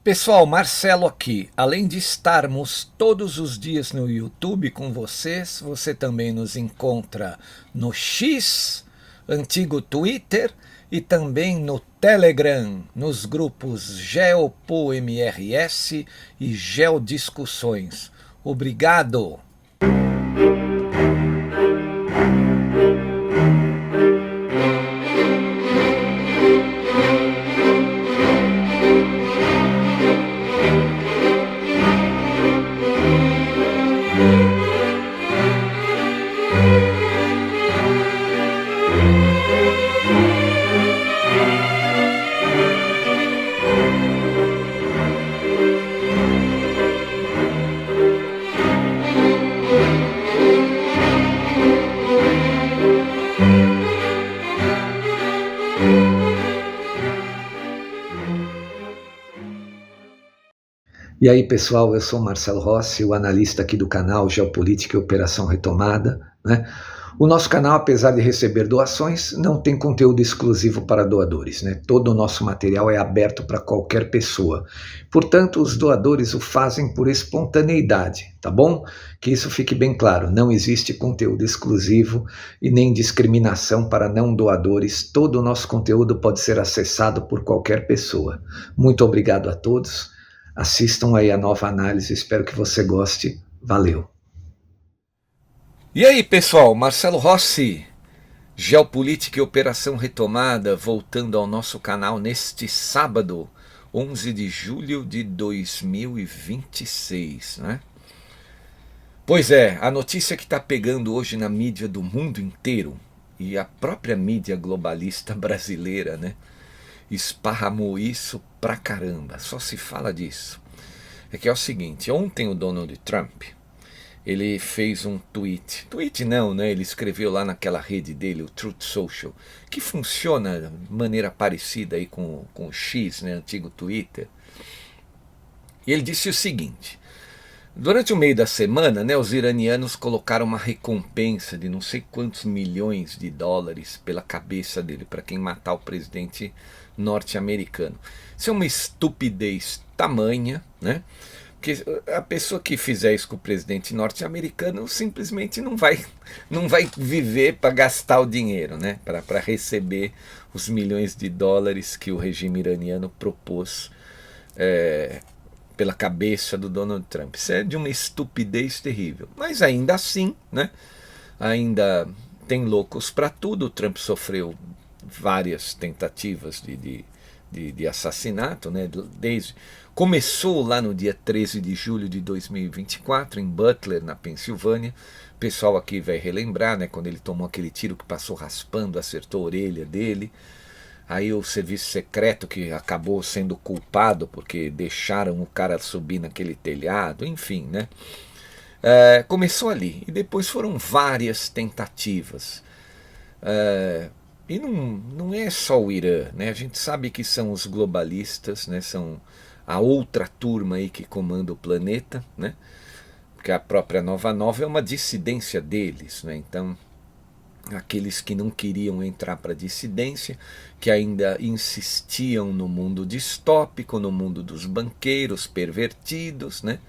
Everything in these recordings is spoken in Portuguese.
Pessoal, Marcelo aqui. Além de estarmos todos os dias no YouTube com vocês, você também nos encontra no X, antigo Twitter, e também no Telegram, nos grupos GeopoMRS e Geodiscussões. Obrigado! E aí, pessoal, eu sou Marcelo Rossi, o analista aqui do canal Geopolítica e Operação Retomada, né? O nosso canal, apesar de receber doações, não tem conteúdo exclusivo para doadores, né? Todo o nosso material é aberto para qualquer pessoa. Portanto, os doadores o fazem por espontaneidade, tá bom? Que isso fique bem claro, não existe conteúdo exclusivo e nem discriminação para não doadores. Todo o nosso conteúdo pode ser acessado por qualquer pessoa. Muito obrigado a todos. Assistam aí a nova análise, espero que você goste. Valeu! E aí, pessoal, Marcelo Rossi, Geopolítica e Operação Retomada, voltando ao nosso canal neste sábado, 11 de julho de 2026, né? Pois é, a notícia que está pegando hoje na mídia do mundo inteiro, e a própria mídia globalista brasileira, né? Esparramou isso pra caramba, só se fala disso. É que é o seguinte, ontem o Donald Trump, ele fez um tweet não, né? Ele escreveu lá naquela rede dele, o Truth Social, que funciona de maneira parecida aí com o X, né? Antigo Twitter. E ele disse o seguinte: durante o meio da semana, né, os iranianos colocaram uma recompensa de não sei quantos milhões de dólares pela cabeça dele, para quem matar o presidente norte-americano. Isso é uma estupidez tamanha, né? Porque a pessoa que fizer isso com o presidente norte-americano simplesmente não vai viver para gastar o dinheiro, né? Para receber os milhões de dólares que o regime iraniano propôs pela cabeça do Donald Trump. Isso é de uma estupidez terrível. Mas ainda assim, né? Ainda tem loucos para tudo. O Trump sofreu várias tentativas de assassinato, né? Começou lá no dia 13 de julho de 2024, em Butler, na Pensilvânia. O pessoal aqui vai relembrar, né? Quando ele tomou aquele tiro que passou raspando, acertou a orelha dele. Aí o serviço secreto que acabou sendo culpado porque deixaram o cara subir naquele telhado, enfim, né? Começou ali e depois foram várias tentativas. E não é só o Irã, né? A gente sabe que são os globalistas, né? São a outra turma aí que comanda o planeta, né? Porque a própria Nova é uma dissidência deles, né? Então, aqueles que não queriam entrar para a dissidência, que ainda insistiam no mundo distópico, no mundo dos banqueiros pervertidos, né?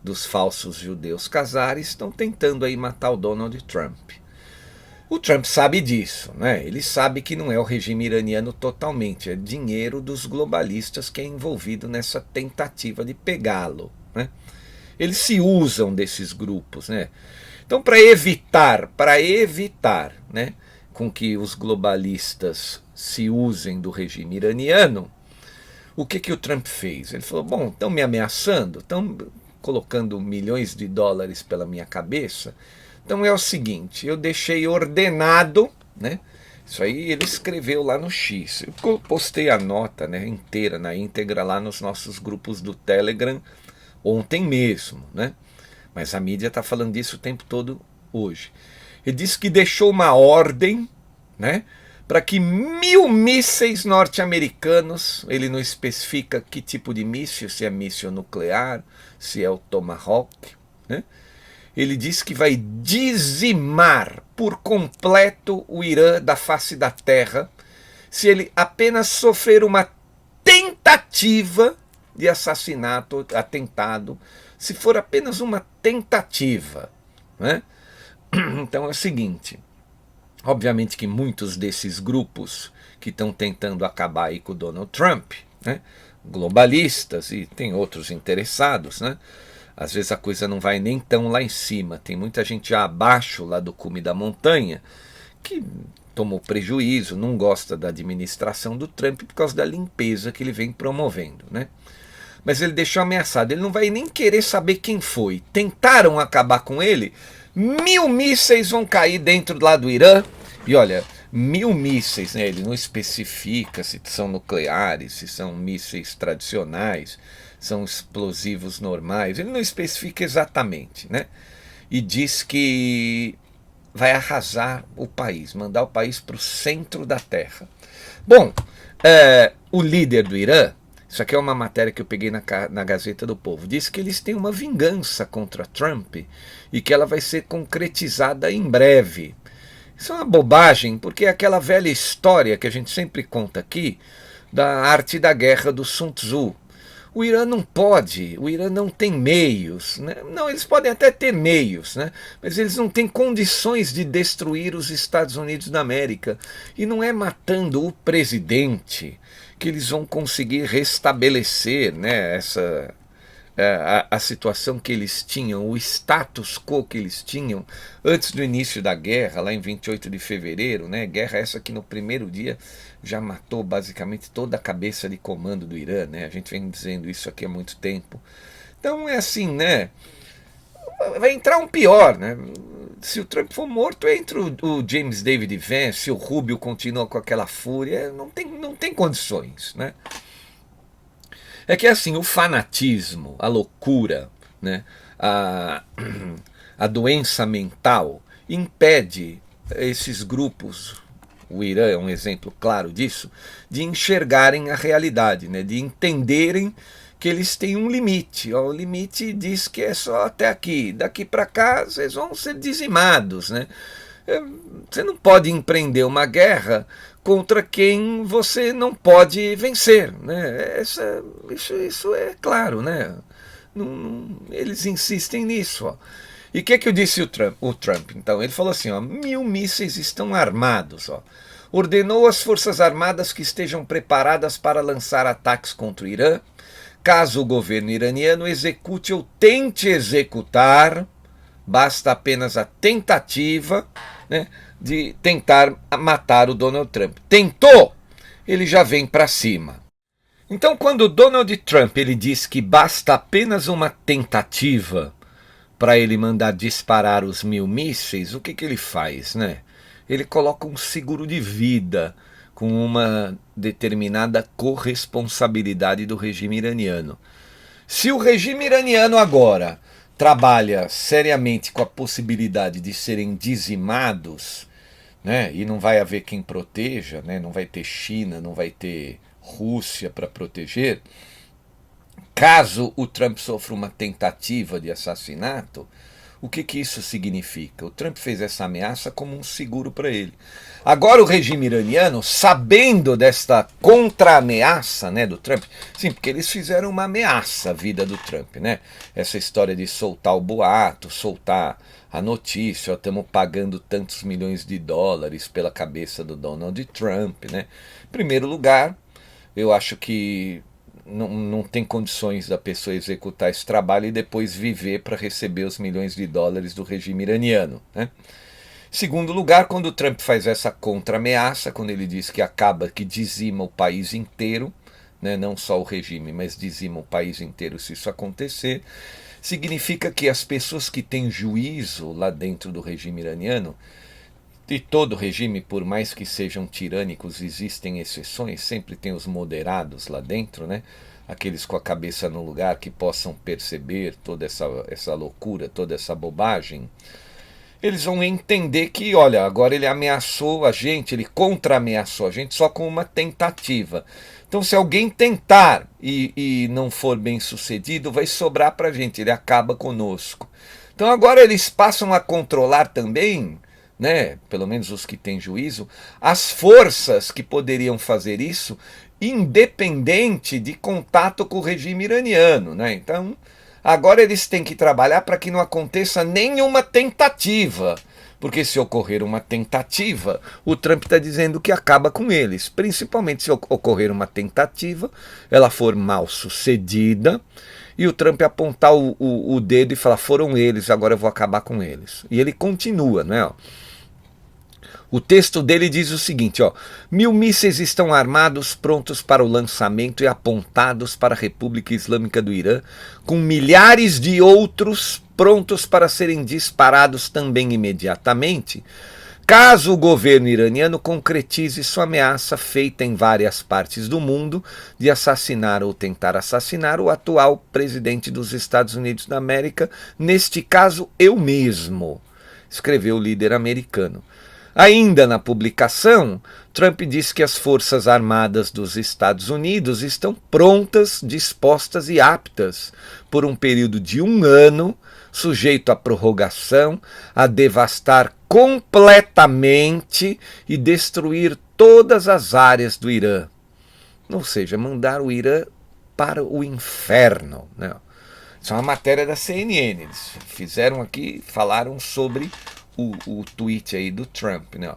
Dos falsos judeus casares, estão tentando aí matar o Donald Trump. O Trump sabe disso, né? Ele sabe que não é o regime iraniano totalmente, é dinheiro dos globalistas que é envolvido nessa tentativa de pegá-lo, né? Eles se usam desses grupos, né? Então, para evitar, né, com que os globalistas se usem do regime iraniano, o que o Trump fez? Ele falou, bom, estão me ameaçando, estão colocando milhões de dólares pela minha cabeça. Então é o seguinte, eu deixei ordenado, né? Isso aí ele escreveu lá no X. Eu postei a nota, né, inteira, na íntegra, lá nos nossos grupos do Telegram ontem mesmo, né? Mas a mídia está falando disso o tempo todo hoje. Ele disse que deixou uma ordem, né, para que 1.000 mísseis norte-americanos, ele não especifica que tipo de míssil, se é míssil nuclear, se é o Tomahawk, né? Ele diz que vai dizimar por completo o Irã da face da terra se ele apenas sofrer uma tentativa, de assassinato, atentado, se for apenas uma tentativa, né? Então é o seguinte, obviamente que muitos desses grupos que estão tentando acabar aí com o Donald Trump, né, globalistas e tem outros interessados, né, às vezes a coisa não vai nem tão lá em cima, tem muita gente já abaixo lá do cume da montanha que tomou prejuízo, não gosta da administração do Trump por causa da limpeza que ele vem promovendo, né? Mas ele deixou ameaçado, ele não vai nem querer saber quem foi. Tentaram acabar com ele, 1000 mísseis vão cair dentro lá do Irã. E olha, 1000 mísseis, né? Ele não especifica se são nucleares, se são mísseis tradicionais, são explosivos normais, ele não especifica exatamente, né? E diz que vai arrasar o país, mandar o país para o centro da terra. Bom, o líder do Irã, isso aqui é uma matéria que eu peguei na Gazeta do Povo, disse que eles têm uma vingança contra Trump e que ela vai ser concretizada em breve. Isso é uma bobagem, porque é aquela velha história que a gente sempre conta aqui da arte da guerra do Sun Tzu. O Irã não pode, o Irã não tem meios, né? Não, eles podem até ter meios, né? Mas eles não têm condições de destruir os Estados Unidos da América. E não é matando o presidente que eles vão conseguir restabelecer, né, a situação que eles tinham, o status quo que eles tinham antes do início da guerra, lá em 28 de fevereiro, né? Guerra essa que no primeiro dia já matou basicamente toda a cabeça de comando do Irã, né? A gente vem dizendo isso aqui há muito tempo. Então é assim, né? Vai entrar um pior, né? Se o Trump for morto, entra o James David Vance, se o Rubio continua com aquela fúria, não tem condições, né? É que assim, o fanatismo, a loucura, né, a doença mental impede esses grupos, o Irã é um exemplo claro disso, de enxergarem a realidade, né, de entenderem que eles têm um limite. O limite diz que é só até aqui, daqui para cá vocês vão ser dizimados, né? Você não pode empreender uma guerra contra quem você não pode vencer, né? Isso é claro, né? Eles insistem nisso, ó. E o que eu disse o Trump? Então, ele falou assim, ó, 1000 mísseis estão armados, ó. Ordenou às forças armadas que estejam preparadas para lançar ataques contra o Irã, caso o governo iraniano execute ou tente executar, basta apenas a tentativa, né, de tentar matar o Donald Trump. Tentou, ele já vem para cima. Então, quando o Donald Trump ele diz que basta apenas uma tentativa para ele mandar disparar os 1000 mísseis, o que ele faz, né? Ele coloca um seguro de vida com uma determinada corresponsabilidade do regime iraniano. Se o regime iraniano agora trabalha seriamente com a possibilidade de serem dizimados, né, e não vai haver quem proteja, né, não vai ter China, não vai ter Rússia para proteger, caso o Trump sofra uma tentativa de assassinato, o que isso significa? O Trump fez essa ameaça como um seguro para ele. Agora o regime iraniano, sabendo desta contra-ameaça, né, do Trump, sim, porque eles fizeram uma ameaça à vida do Trump, né? Essa história de soltar o boato, soltar a notícia, estamos pagando tantos milhões de dólares pela cabeça do Donald Trump, né? Em primeiro lugar, eu acho que não tem condições da pessoa executar esse trabalho e depois viver para receber os milhões de dólares do regime iraniano, né? Segundo lugar, quando o Trump faz essa contra-ameaça, quando ele diz que acaba, que dizima o país inteiro, né, não só o regime, mas dizima o país inteiro se isso acontecer, significa que as pessoas que têm juízo lá dentro do regime iraniano, e todo regime, por mais que sejam tirânicos, existem exceções, sempre tem os moderados lá dentro, né? Aqueles com a cabeça no lugar que possam perceber toda essa loucura, toda essa bobagem. Eles vão entender que, olha, agora ele ameaçou a gente, ele contra-ameaçou a gente só com uma tentativa. Então, se alguém tentar e não for bem sucedido, vai sobrar para a gente, ele acaba conosco. Então, agora eles passam a controlar também, né, pelo menos os que têm juízo, as forças que poderiam fazer isso independente de contato com o regime iraniano, né? Então, agora eles têm que trabalhar para que não aconteça nenhuma tentativa, porque se ocorrer uma tentativa, o Trump está dizendo que acaba com eles, principalmente se ocorrer uma tentativa, ela for mal sucedida, e o Trump apontar o dedo e falar, foram eles, agora eu vou acabar com eles. E ele continua, né? O texto dele diz o seguinte, ó: 1.000 mísseis estão armados, prontos para o lançamento e apontados para a República Islâmica do Irã, com milhares de outros prontos para serem disparados também imediatamente, caso o governo iraniano concretize sua ameaça feita em várias partes do mundo de assassinar ou tentar assassinar o atual presidente dos Estados Unidos da América, neste caso eu mesmo, escreveu o líder americano. Ainda na publicação, Trump diz que as Forças Armadas dos Estados Unidos estão prontas, dispostas e aptas, por um período de 1 ano, sujeito à prorrogação, a devastar completamente e destruir todas as áreas do Irã. Ou seja, mandar o Irã para o inferno, né? Isso é uma matéria da CNN. Eles fizeram aqui, falaram sobre o tweet aí do Trump, né?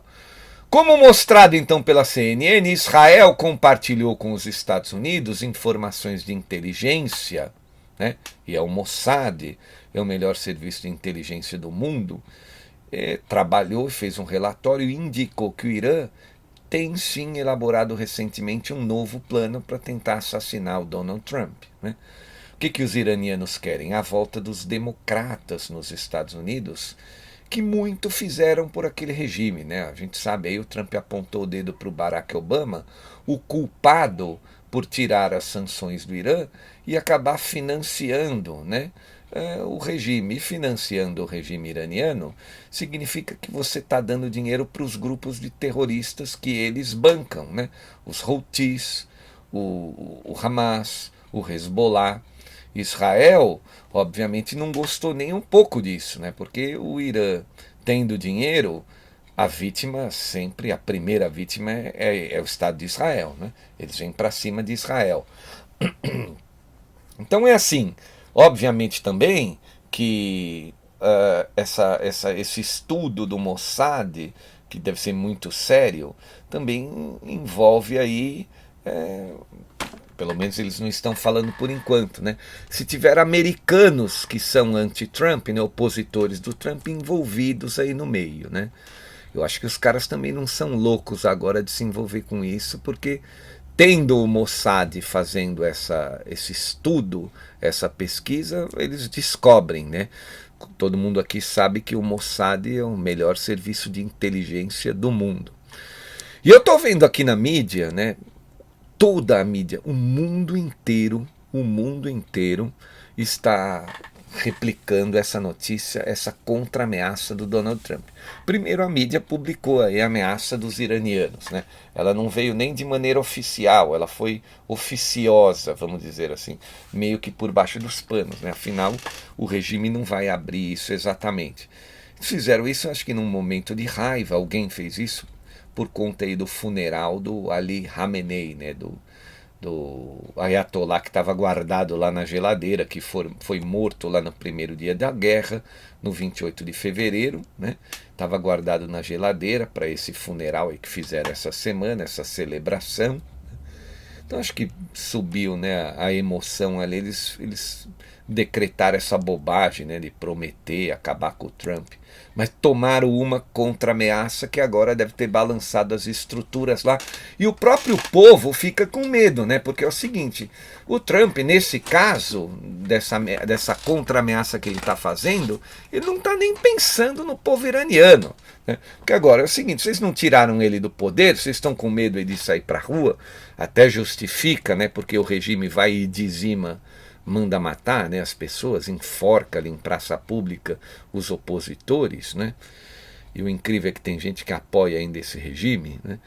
Como mostrado então pela CNN, Israel compartilhou com os Estados Unidos informações de inteligência, né? E é o Mossad, é o melhor serviço de inteligência do mundo, trabalhou e fez um relatório e indicou que o Irã tem sim elaborado recentemente um novo plano para tentar assassinar o Donald Trump, né? O que os iranianos querem? A volta dos democratas nos Estados Unidos, que muito fizeram por aquele regime, né? A gente sabe aí, o Trump apontou o dedo para o Barack Obama, o culpado por tirar as sanções do Irã e acabar financiando, né, o regime. E financiando o regime iraniano significa que você está dando dinheiro para os grupos de terroristas que eles bancam, né? Os Houthis, o Hamas, o Hezbollah. Israel, obviamente, não gostou nem um pouco disso, né? Porque o Irã, tendo dinheiro, a vítima sempre, a primeira vítima é o Estado de Israel, né? Eles vêm para cima de Israel. Então é assim, obviamente também que esse estudo do Mossad, que deve ser muito sério, também envolve aí... pelo menos eles não estão falando por enquanto, né? Se tiver americanos que são anti-Trump, né, opositores do Trump, envolvidos aí no meio, né? Eu acho que os caras também não são loucos agora de se envolver com isso, porque tendo o Mossad fazendo esse estudo, essa pesquisa, eles descobrem, né? Todo mundo aqui sabe que o Mossad é o melhor serviço de inteligência do mundo. E eu estou vendo aqui na mídia, né? Toda a mídia, o mundo inteiro está replicando essa notícia, essa contra-ameaça do Donald Trump. Primeiro a mídia publicou aí a ameaça dos iranianos, né? Ela não veio nem de maneira oficial, ela foi oficiosa, vamos dizer assim, meio que por baixo dos panos, né? Afinal, o regime não vai abrir isso exatamente. Eles fizeram isso, acho que num momento de raiva, alguém fez isso, por conta aí do funeral do Ali Khamenei, né, do Ayatollah, que estava guardado lá na geladeira, que foi morto lá no primeiro dia da guerra, no 28 de fevereiro, né? Estava guardado na geladeira para esse funeral aí que fizeram essa semana, essa celebração. Então acho que subiu, né, a emoção ali, eles decretaram essa bobagem, né, de prometer acabar com o Trump, mas tomaram uma contra-ameaça que agora deve ter balançado as estruturas lá, e o próprio povo fica com medo, né, porque é o seguinte, o Trump, nesse caso, dessa contra-ameaça que ele está fazendo, ele não está nem pensando no povo iraniano, né, porque agora é o seguinte, vocês não tiraram ele do poder, vocês estão com medo de sair para a rua, até justifica, né, porque o regime vai e dizima, manda matar, né, as pessoas, enforca ali em praça pública os opositores, né? E o incrível é que tem gente que apoia ainda esse regime, né?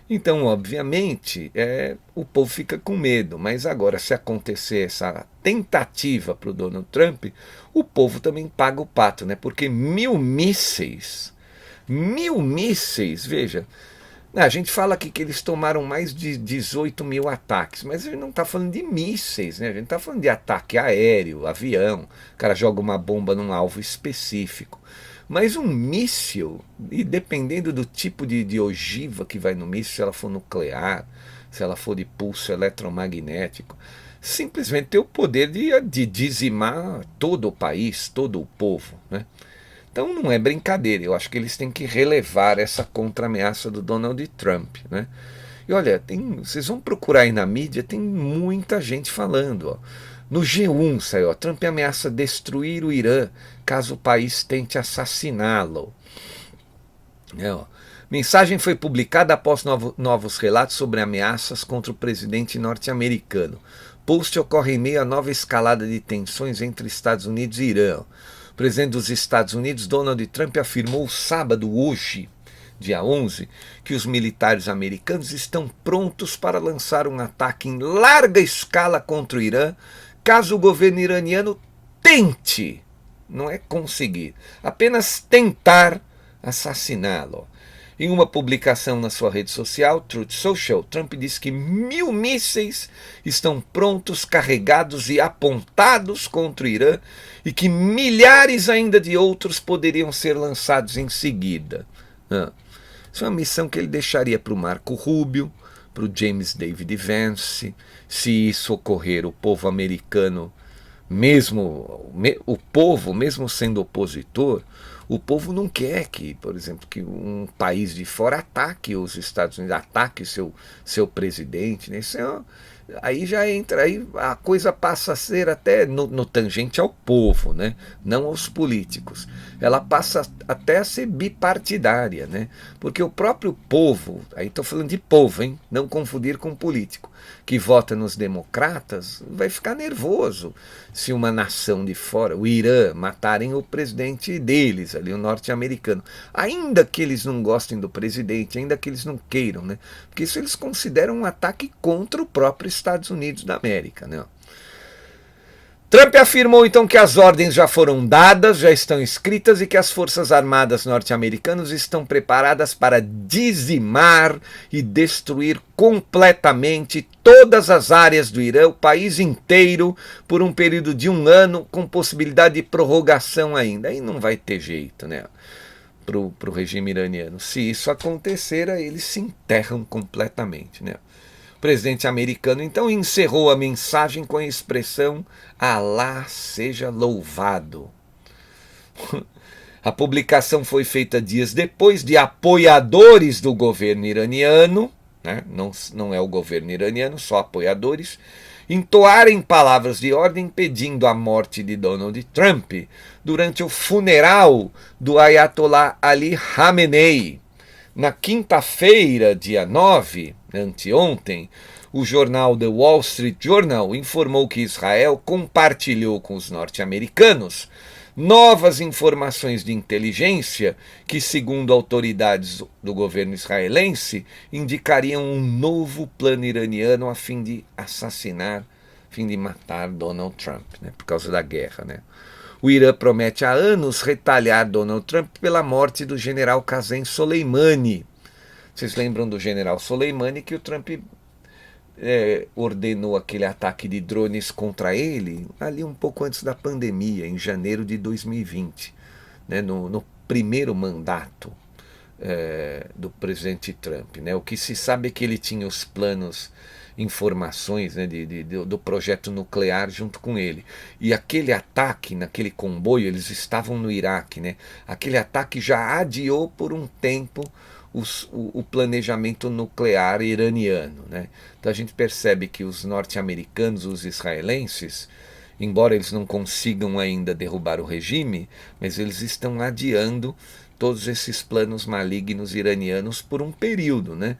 Então, obviamente, o povo fica com medo, mas agora, se acontecer essa tentativa para o Donald Trump, o povo também paga o pato, né? Porque 1.000 mísseis, veja, A gente fala aqui que eles tomaram mais de 18 mil ataques, mas a gente não está falando de mísseis, né? A gente está falando de ataque aéreo, avião, o cara joga uma bomba num alvo específico. Mas um míssil, e dependendo do tipo de ogiva que vai no míssil, se ela for nuclear, se ela for de pulso eletromagnético, simplesmente tem o poder de dizimar todo o país, todo o povo, né? Então não é brincadeira, eu acho que eles têm que relevar essa contra-ameaça do Donald Trump, né? E olha, vocês vão procurar aí na mídia, tem muita gente falando, ó. No G1 saiu, ó, Trump ameaça destruir o Irã caso o país tente assassiná-lo. Ó. Mensagem foi publicada após novos relatos sobre ameaças contra o presidente norte-americano. Post ocorre em meio a nova escalada de tensões entre Estados Unidos e Irã. O presidente dos Estados Unidos, Donald Trump, afirmou sábado, hoje, dia 11, que os militares americanos estão prontos para lançar um ataque em larga escala contra o Irã, caso o governo iraniano tente, não é conseguir, apenas tentar assassiná-lo. Em uma publicação na sua rede social, Truth Social, Trump disse que 1.000 mísseis estão prontos, carregados e apontados contra o Irã e que milhares ainda de outros poderiam ser lançados em seguida. Isso é uma missão que ele deixaria para o Marco Rubio, para o James David Vance. Se isso ocorrer, o povo americano, o povo, mesmo sendo opositor, o povo não quer que, por exemplo, que um país de fora ataque os Estados Unidos, ataque seu presidente, né? Isso aí já entra, aí a coisa passa a ser até no tangente ao povo, né? Não aos políticos. Ela passa até a ser bipartidária, né? Porque o próprio povo, aí estou falando de povo, hein? Não confundir com político, que vota nos democratas, vai ficar nervoso se uma nação de fora, o Irã, matarem o presidente deles, ali o norte-americano. Ainda que eles não gostem do presidente, ainda que eles não queiram, né? Porque isso eles consideram um ataque contra o próprio Estados Unidos da América, né? Trump afirmou então que as ordens já foram dadas, já estão escritas e que as Forças Armadas norte-americanas estão preparadas para dizimar e destruir completamente todas as áreas do Irã, o país inteiro, por um período de 1 ano, com possibilidade de prorrogação ainda. Aí não vai ter jeito, né? Para o regime iraniano. Se isso acontecer, aí eles se enterram completamente, né? O presidente americano então encerrou a mensagem com a expressão "Alá seja louvado". A publicação foi feita dias depois de apoiadores do governo iraniano, né? Não é o governo iraniano, só apoiadores, entoarem palavras de ordem pedindo a morte de Donald Trump durante o funeral do Ayatollah Ali Khamenei. Na quinta-feira, dia 9, anteontem, o jornal The Wall Street Journal informou que Israel compartilhou com os norte-americanos novas informações de inteligência que, segundo autoridades do governo israelense, indicariam um novo plano iraniano a fim de assassinar, a fim de matar Donald Trump, né, por causa da guerra, né? O Irã promete há anos retalhar Donald Trump pela morte do general Qasem Soleimani. Vocês lembram do general Soleimani, que o Trump ordenou aquele ataque de drones contra ele ali um pouco antes da pandemia, em janeiro de 2020, né, no primeiro mandato do presidente Trump, né? O que se sabe é que ele tinha os planos, informações, né, do projeto nuclear junto com ele. E aquele ataque naquele comboio, eles estavam no Iraque, né? Aquele ataque já adiou por um tempo o planejamento nuclear iraniano, né? Então a gente percebe que os norte-americanos, os israelenses, embora eles não consigam ainda derrubar o regime, mas eles estão adiando todos esses planos malignos iranianos por um período, né?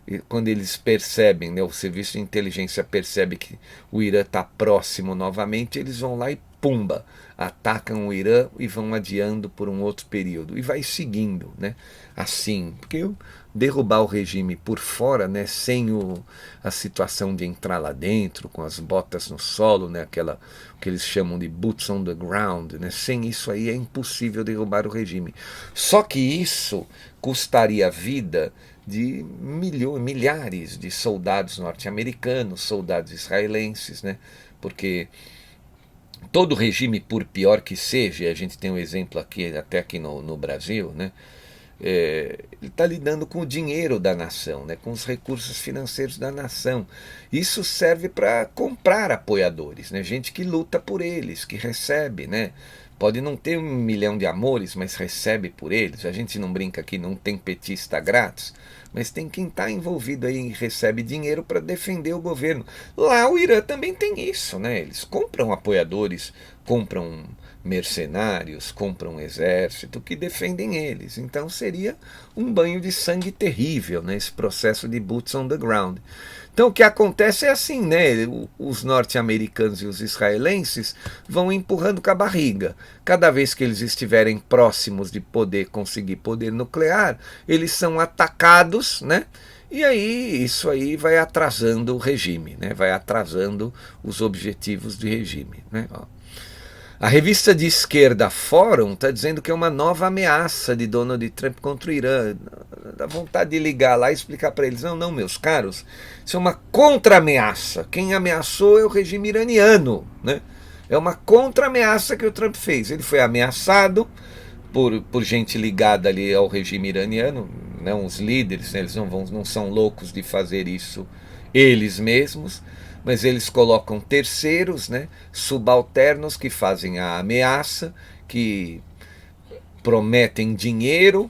E quando eles percebem, né, o serviço de inteligência percebe que o Irã está próximo novamente, eles vão lá e pumba, atacam o Irã e vão adiando por um outro período. E vai seguindo, né? Assim, porque derrubar o regime por fora, né, sem a situação de entrar lá dentro, com as botas no solo, né, o que eles chamam de boots on the ground, né, sem isso aí é impossível derrubar o regime. Só que isso custaria a vida de milhares de soldados norte-americanos, soldados israelenses, né? Porque todo regime, por pior que seja, a gente tem um exemplo aqui, até aqui no Brasil, né? Ele está lidando com o dinheiro da nação, né, com os recursos financeiros da nação. Isso serve para comprar apoiadores, né, gente que luta por eles, que recebe, né, pode não ter 1 milhão de amores, mas recebe por eles. A gente não brinca aqui, não tem petista grátis, mas tem quem está envolvido aí e recebe dinheiro para defender o governo. Lá o Irã também tem isso, né, eles compram apoiadores, compram mercenários, compram um exército que defendem eles. Então seria um banho de sangue terrível, né, esse processo de boots on the ground. Então o que acontece é assim, né, os norte-americanos e os israelenses vão empurrando com a barriga. Cada vez que eles estiverem próximos de poder conseguir poder nuclear, eles são atacados, né? E aí isso aí vai atrasando o regime, né? Vai atrasando os objetivos do regime, né? Ó. A revista de esquerda Fórum está dizendo que é uma nova ameaça de Donald Trump contra o Irã. Dá vontade de ligar lá e explicar para eles. Não, não, meus caros, isso é uma contra-ameaça. Quem ameaçou é o regime iraniano, né? É uma contra-ameaça que o Trump fez. Ele foi ameaçado por gente ligada ali ao regime iraniano, não os líderes, né? Eles não são loucos de fazer isso eles mesmos, mas eles colocam terceiros, né, subalternos que fazem a ameaça, que prometem dinheiro,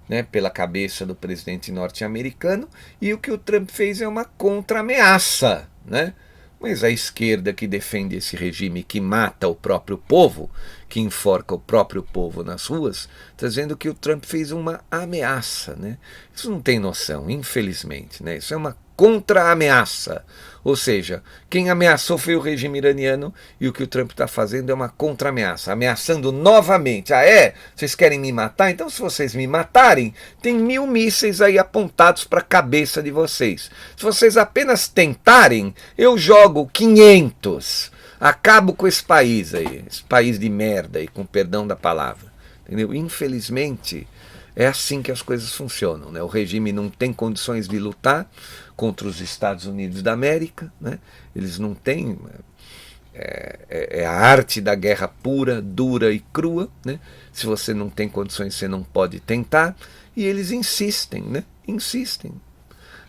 né, pela cabeça do presidente norte-americano, e o que o Trump fez é uma contra-ameaça, né? Mas a esquerda que defende esse regime que mata o próprio povo, que enforca o próprio povo nas ruas, está dizendo que o Trump fez uma ameaça, né? Isso não tem noção, infelizmente, né? Isso é uma contra-ameaça. Ou seja, quem ameaçou foi o regime iraniano e o que o Trump está fazendo é uma contra-ameaça, ameaçando novamente. Ah, é? Vocês querem me matar? Então, se vocês me matarem, tem 1000 mísseis aí apontados para a cabeça de vocês. Se vocês apenas tentarem, eu jogo 500. Acabo com esse país aí, esse país de merda aí, com perdão da palavra. Entendeu? Infelizmente, é assim que as coisas funcionam, né? O regime não tem condições de lutar contra os Estados Unidos da América, né? Eles não têm. É a arte da guerra pura, dura e crua, né? Se você não tem condições, você não pode tentar. E eles insistem, né? Insistem.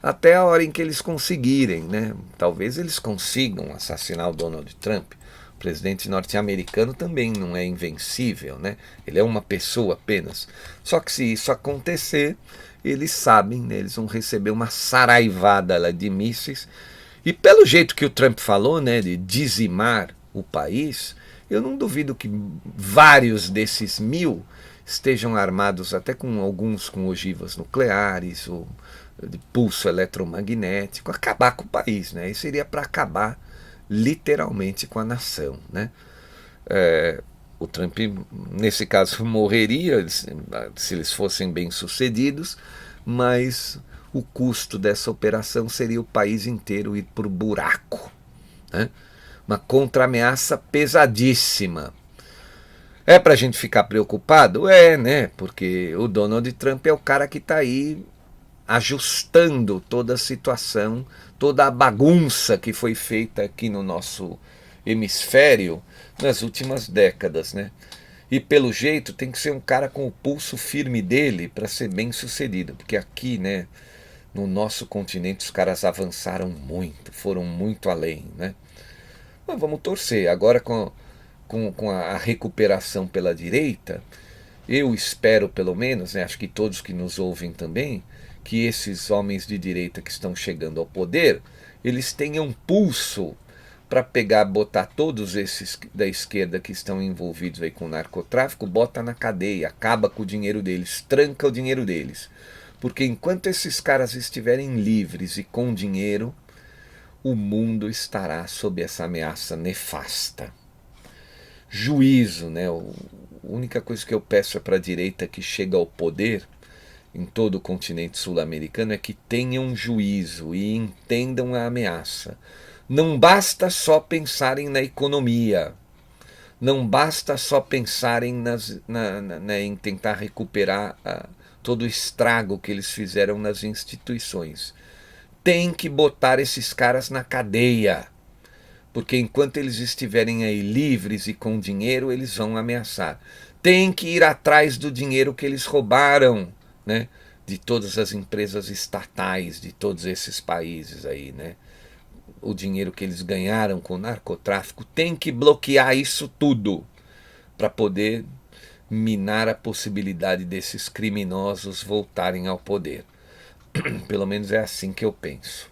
Até a hora em que eles conseguirem, né? Talvez eles consigam assassinar o Donald Trump. O presidente norte-americano também não é invencível, né? Ele é uma pessoa apenas. Só que se isso acontecer, eles sabem, né? Eles vão receber uma saraivada lá de mísseis. E pelo jeito que o Trump falou, né, de dizimar o país, eu não duvido que vários desses 1000 estejam armados até com alguns com ogivas nucleares ou de pulso eletromagnético, acabar com o país, né? Isso seria para acabar literalmente com a nação, né? O Trump, nesse caso, morreria se eles fossem bem-sucedidos, mas o custo dessa operação seria o país inteiro ir para o buraco, né? Uma contra-ameaça pesadíssima. É para a gente ficar preocupado? É, né? Porque o Donald Trump é o cara que está aí ajustando toda a situação, toda a bagunça que foi feita aqui no nosso hemisfério nas últimas décadas, né? E pelo jeito tem que ser um cara com o pulso firme dele para ser bem sucedido, porque aqui, né, no nosso continente os caras avançaram muito, foram muito além, né? Mas vamos torcer. Agora com a recuperação pela direita, eu espero pelo menos, né, acho que todos que nos ouvem também, que esses homens de direita que estão chegando ao poder, eles tenham pulso para pegar, botar todos esses da esquerda que estão envolvidos aí com o narcotráfico, bota na cadeia, acaba com o dinheiro deles, tranca o dinheiro deles. Porque enquanto esses caras estiverem livres e com dinheiro, o mundo estará sob essa ameaça nefasta. Juízo, né? A única coisa que eu peço é para a direita que chega ao poder em todo o continente sul-americano é que tenham juízo e entendam a ameaça. Não basta só pensarem na economia, não basta só pensarem em tentar recuperar todo o estrago que eles fizeram nas instituições. Tem que botar esses caras na cadeia, porque enquanto eles estiverem aí livres e com dinheiro, eles vão ameaçar. Tem que ir atrás do dinheiro que eles roubaram, né? De todas as empresas estatais de todos esses países aí, né? O dinheiro que eles ganharam com o narcotráfico, tem que bloquear isso tudo para poder minar a possibilidade desses criminosos voltarem ao poder. Pelo menos é assim que eu penso.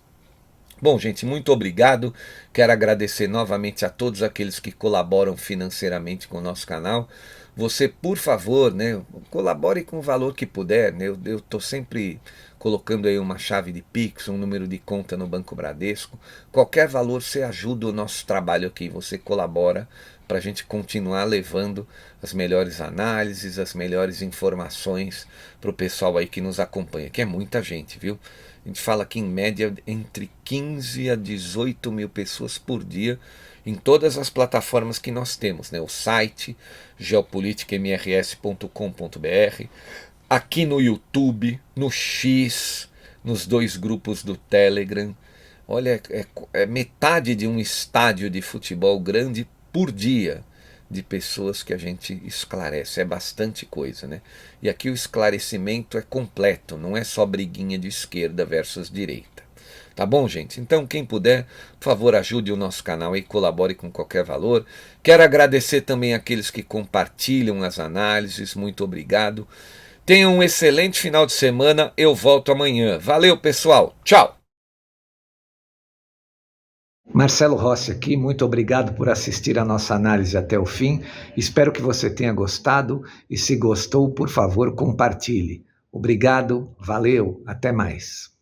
Bom, gente, muito obrigado. Quero agradecer novamente a todos aqueles que colaboram financeiramente com o nosso canal. Você, por favor, né, colabore com o valor que puder, né? Eu estou sempre colocando aí uma chave de Pix, um número de conta no Banco Bradesco. Qualquer valor você ajuda o nosso trabalho aqui, você colabora para a gente continuar levando as melhores análises, as melhores informações para o pessoal aí que nos acompanha, que é muita gente, viu? A gente fala que em média entre 15 a 18 mil pessoas por dia em todas as plataformas que nós temos, né? O site geopoliticamrs.com.br, aqui no YouTube, no X, nos 2 grupos do Telegram. Olha, é metade de um estádio de futebol grande por dia de pessoas que a gente esclarece. É bastante coisa, né? E aqui o esclarecimento é completo, não é só briguinha de esquerda versus direita. Tá bom, gente? Então, quem puder, por favor, ajude o nosso canal e colabore com qualquer valor. Quero agradecer também aqueles que compartilham as análises. Muito obrigado. Tenham um excelente final de semana. Eu volto amanhã. Valeu, pessoal. Tchau. Marcelo Rossi aqui, muito obrigado por assistir a nossa análise até o fim. Espero que você tenha gostado e se gostou, por favor, compartilhe. Obrigado, valeu, até mais.